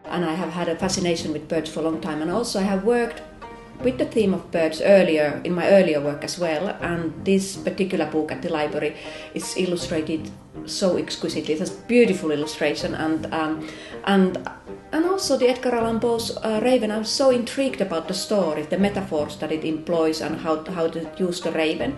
and I have had a fascination with birds for a long time. And also I have worked with the theme of birds earlier, in my earlier work as well, and this particular book at the library is illustrated so exquisitely. It has beautiful illustration, and also the Edgar Allan Poe's Raven. I'm so intrigued about the story, the metaphors that it employs, and how to use the raven.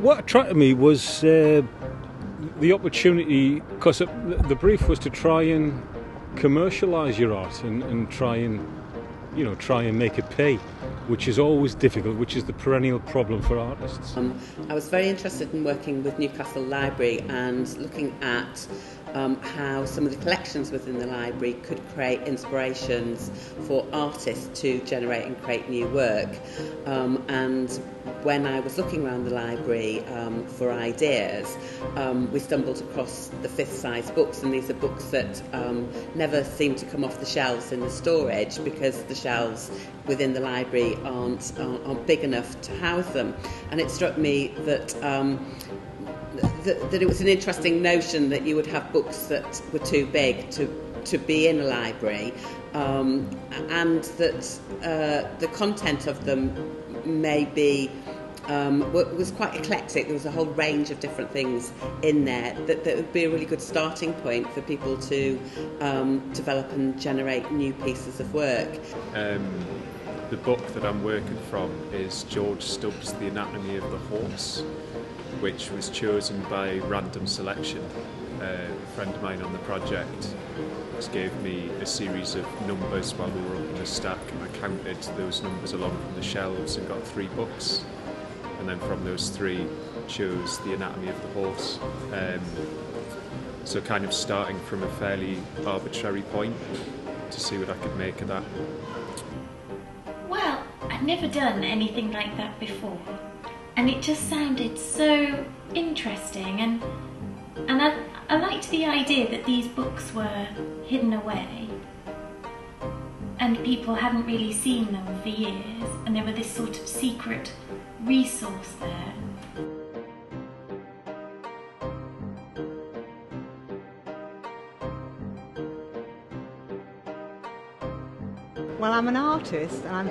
What attracted me was the opportunity, because the brief was to try and commercialise your art and try and make it pay, which is always difficult, which is the perennial problem for artists. I was very interested in working with Newcastle Library and looking at how some of the collections within the library could create inspirations for artists to generate and create new work. And when I was looking around the library for ideas, we stumbled across the fifth size books, and these are books that never seem to come off the shelves in the storage because the shelves within the library aren't big enough to house them. And it struck me that that it was an interesting notion that you would have books that were too big to be in a library, and that the content of them was quite eclectic. There was a whole range of different things in there that would be a really good starting point for people to develop and generate new pieces of work. The book that I'm working from is George Stubbs' The Anatomy of the Horse, which was chosen by random selection. A friend of mine on the project just gave me a series of numbers while we were up in the stack, and I counted those numbers along from the shelves and got 3 books. And then from those 3 chose The Anatomy of the Horse. So kind of starting from a fairly arbitrary point to see what I could make of that. Well, I've never done anything like that before, and it just sounded so interesting, and I liked the idea that these books were hidden away and people hadn't really seen them for years, and there were this sort of secret resource there. Well, I'm an artist, and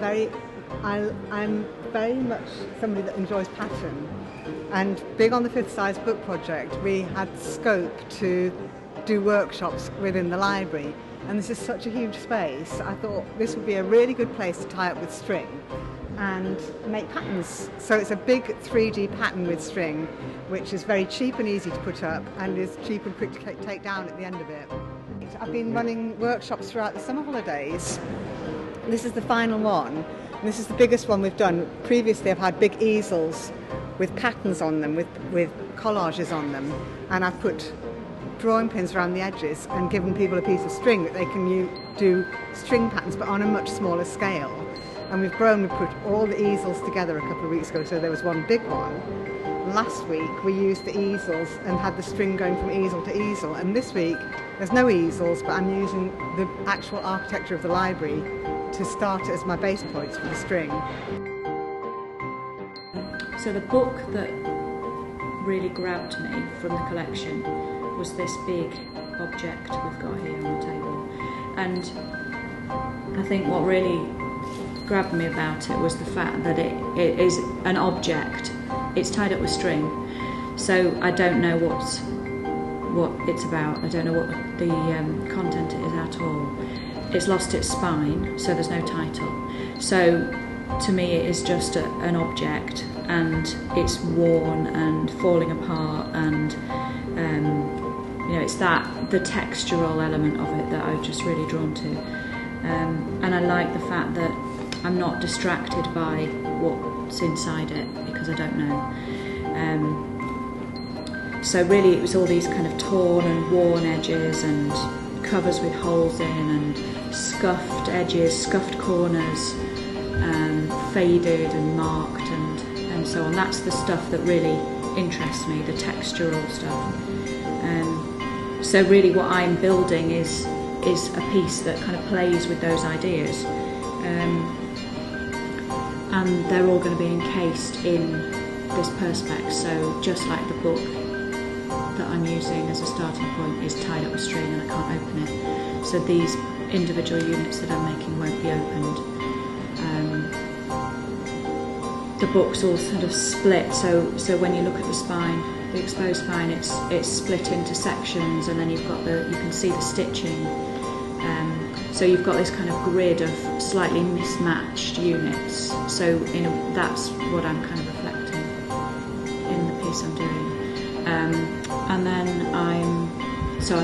I'm very much somebody that enjoys pattern. And big on the Fifth Size Book Project, we had scope to do workshops within the library. And this is such a huge space. I thought this would be a really good place to tie up with string and make patterns. So it's a big 3D pattern with string, which is very cheap and easy to put up, and is cheap and quick to take down at the end of it. I've been running workshops throughout the summer holidays. This is the final one. This is the biggest one we've done. Previously I've had big easels with patterns on them, with collages on them, and I've put drawing pins around the edges and given people a piece of string that they can do string patterns, but on a much smaller scale. And we've put all the easels together a couple of weeks ago, so there was one big one. Last week we used the easels and had the string going from easel to easel, and this week there's no easels, but I'm using the actual architecture of the library to start as my base points for the string. So the book that really grabbed me from the collection was this big object we've got here on the table. And I think what really grabbed me about it was the fact that it is an object. It's tied up with string, so I don't know what it's about. I don't know what the content is at all. It's lost its spine, so there's no title. So to me it is just an object, and it's worn and falling apart, and it's the textural element of it that I'm just really drawn to. And I like the fact that I'm not distracted by what's inside it, because I don't know. So really it was all these kind of torn and worn edges, and covers with holes in, and scuffed edges, scuffed corners, faded and marked, and so on. That's the stuff that really interests me, the textural stuff. So really what I'm building is a piece that kind of plays with those ideas, and they're all going to be encased in this perspex. So just like the book that I'm using as a starting point is tied up with string and I can't open it, so these individual units that I'm making won't be opened. The book's all sort of split, so when you look at the spine, the exposed spine, it's split into sections, and then you can see the stitching. So you've got this kind of grid of slightly mismatched units. So that's what I'm kind of reflecting in the piece I'm doing. And then I'm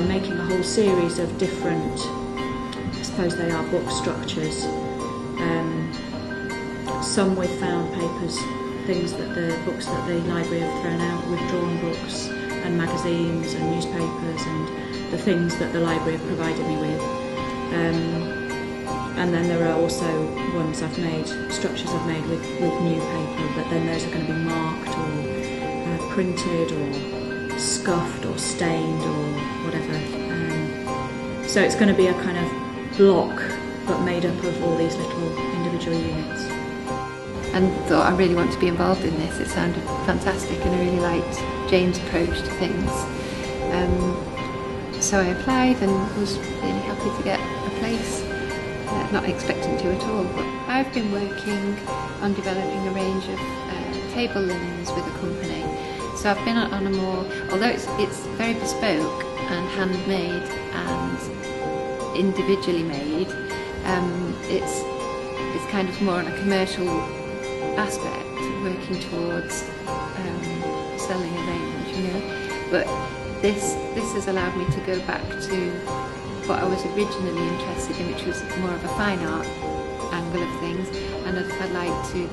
making a whole series of different, I suppose they are book structures. Some with found papers, books that the library have thrown out, withdrawn books and magazines and newspapers and the things that the library have provided me with. And then there are also structures I've made with new paper, but then those are going to be marked or printed or scuffed or stained or whatever. So it's going to be a kind of block, but made up of all these little individual units. And thought, I really want to be involved in this. It sounded fantastic, and I really liked Jane's approach to things. So I applied and was really happy to get a place, not expecting to at all. But I've been working on developing a range of table linens with a company. So I've been on a more, although it's very bespoke and handmade and individually made, it's kind of more on a commercial aspect, working towards selling a range, But this has allowed me to go back to what I was originally interested in, which was more of a fine art angle of things, and I'd like to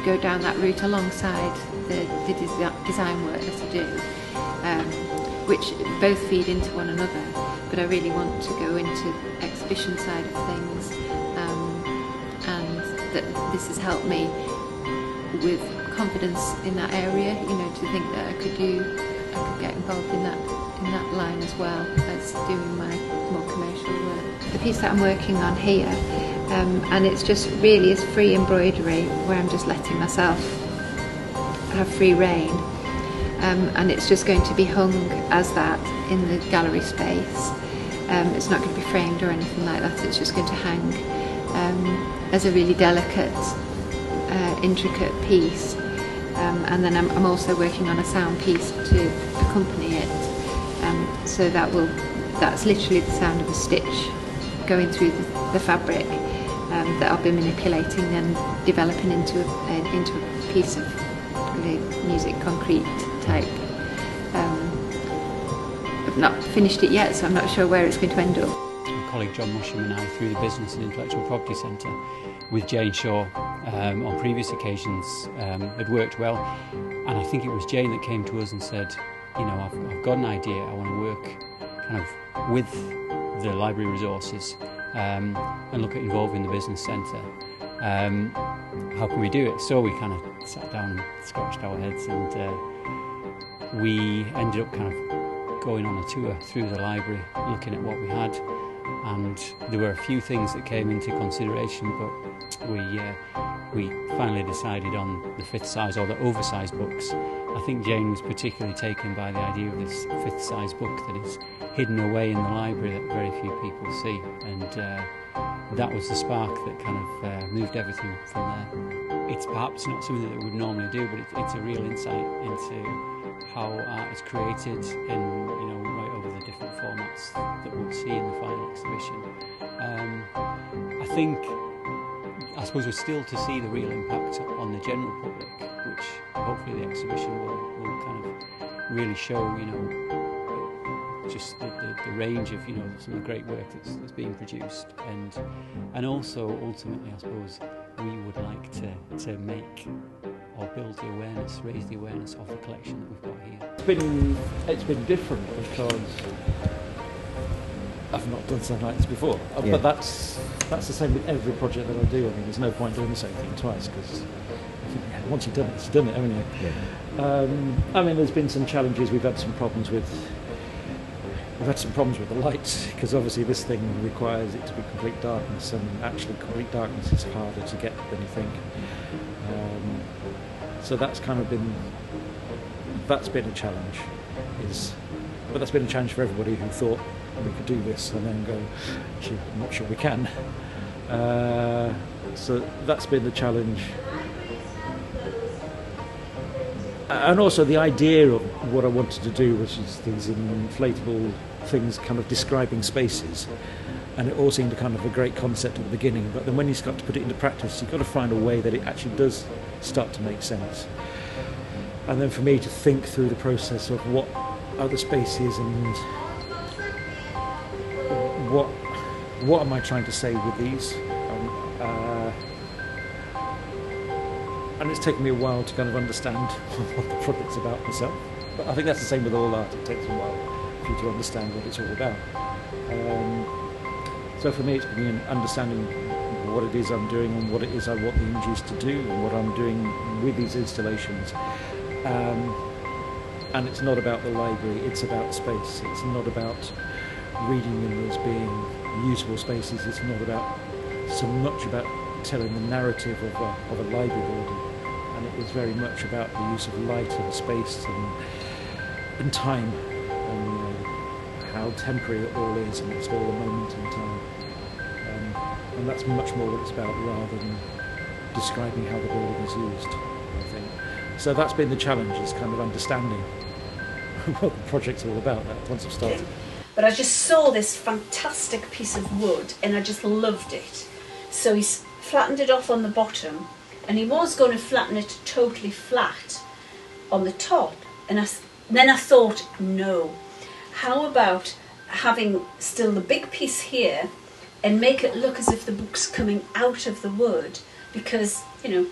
go down that route alongside the design work that I do, which both feed into one another. But I really want to go into exhibition side of things, and that this has helped me with confidence in that area, to think that I could get involved in that line as well as doing my more commercial work. The piece that I'm working on here, and it's just really is free embroidery where I'm just letting myself have free rein, and it's just going to be hung as that in the gallery space. It's not going to be framed or anything like that, it's just going to hang as a really delicate, intricate piece. And then I'm also working on a sound piece to accompany it. So that's literally the sound of a stitch going through the fabric that I'll be manipulating and developing into a piece of music concrete type. I've not finished it yet, so I'm not sure where it's going to end up. My colleague John Musham and I, through the Business and Intellectual Property Centre, with Jane Shaw on previous occasions, had worked well, and I think it was Jane that came to us and said, I've got an idea, I want to work kind of with the library resources and look at involving the business centre. How can we do it? So we kind of sat down and scratched our heads, and we ended up kind of going on a tour through the library, looking at what we had. And there were a few things that came into consideration, but we finally decided on the fifth size, or the oversized books. I think Jane was particularly taken by the idea of this fifth size book that is hidden away in the library that very few people see, and that was the spark that kind of moved everything from there. It's perhaps not something that we would normally do, but it's a real insight into how art is created in, right over the different formats that we'll see in the final exhibition. I suppose we're still to see the real impact on the general public, which hopefully the exhibition will kind of really show, just the range of, some of the great work that's being produced, and also ultimately, I suppose, we would like to make or build the awareness, raise the awareness of the collection that we've got here. It's been different because I've not done something like this before, but that's the same with every project that I do. I mean, there's no point doing the same thing twice, because once you've done it, you've done it, haven't you? Yeah. There's been some challenges. We've had some problems with the lights, because obviously this thing requires it to be complete darkness, and actually complete darkness is harder to get than you think. So that's been a challenge, is but that's been a challenge for everybody who thought we could do this and then go, actually, I'm not sure we can. So that's been the challenge. And also the idea of what I wanted to do, which is these inflatable things kind of describing spaces, and it all seemed a kind of a great concept at the beginning, but then when you start to put it into practice, you've got to find a way that it actually does start to make sense. And then for me to think through the process of what are the spaces and what am I trying to say with these. And it's taken me a while to kind of understand what the project's about myself. But I think that's the same with all art. It takes a while for you to understand what it's all about. So for me, it's been understanding what it is I'm doing and what it is I want the images to do and what I'm doing with these installations. And it's not about the library, it's about space. It's not about reading them as being usable spaces. It's not about so much about telling the narrative of a library building. And it was very much about the use of light and space and time, and how temporary it all is, and it's all a moment in time. And that's much more what it's about, rather than describing how the building is used, I think. So that's been the challenge, is kind of understanding what the project's all about once I've started. But I just saw this fantastic piece of wood and I just loved it. So he's flattened it off on the bottom, and he was going to flatten it totally flat on the top. And then I thought, no, how about having still the big piece here and make it look as if the book's coming out of the wood, because, you know,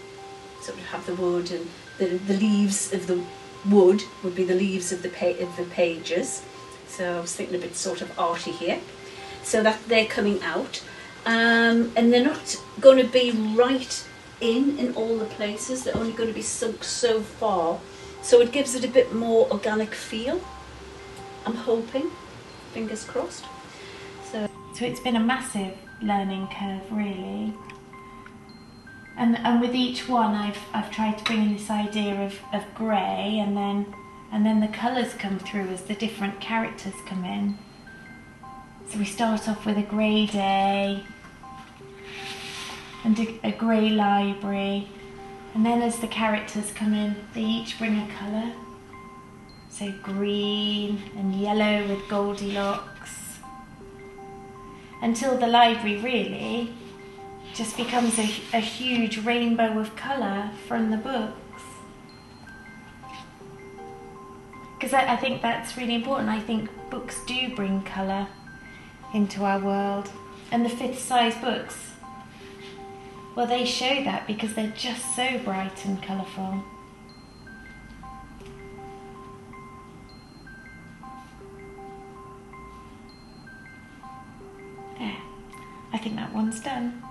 sort of have the wood, and the leaves of the wood would be the leaves of the pages. So I was thinking a bit sort of arty here, so that they're coming out, and they're not going to be right in all the places. They're only going to be sunk so far, so it gives it a bit more organic feel, I'm hoping, fingers crossed. So it's been a massive learning curve, really. And with each one, I've tried to bring in this idea of grey, and then the colours come through as the different characters come in. So we start off with a grey day and a grey library, and then as the characters come in, they each bring a colour. So green and yellow with Goldilocks, until the library really just becomes a huge rainbow of colour from the books. Because I think that's really important. I think books do bring colour into our world. And the fifth size books, well, they show that because they're just so bright and colourful. There, I think that one's done.